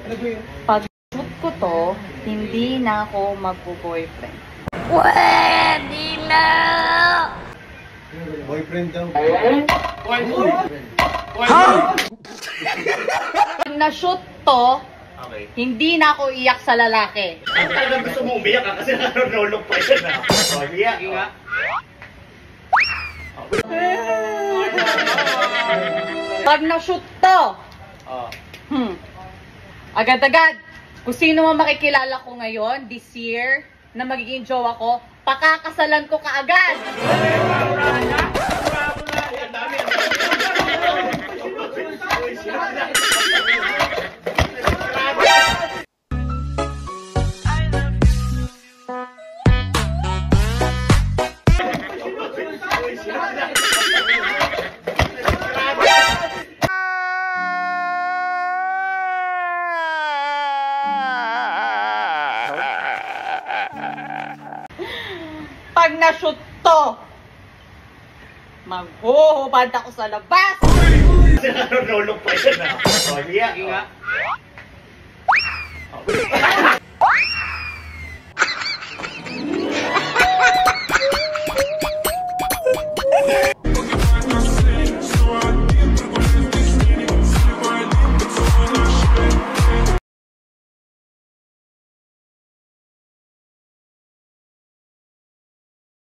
Pag shoot ko to, hindi na ako magbo-boyfriend. Pwede na! Boyfriend daw. Ha? Pag na-shoot to, okay, hindi na ako iyak sa lalaki. Ang talagang gusto mo umiyak ka kasi nakarolong pa yun ha. O, iyak nga. Pag na-shoot to, agad-agad, kung sino man makikilala ko ngayon, this year, na magiging jowa ko, pakakasalan ko kaagad. Pag na-shoot to, maghuhubad ako sa labas. Kasi nakarolong pa yun ha. O, iyak nga.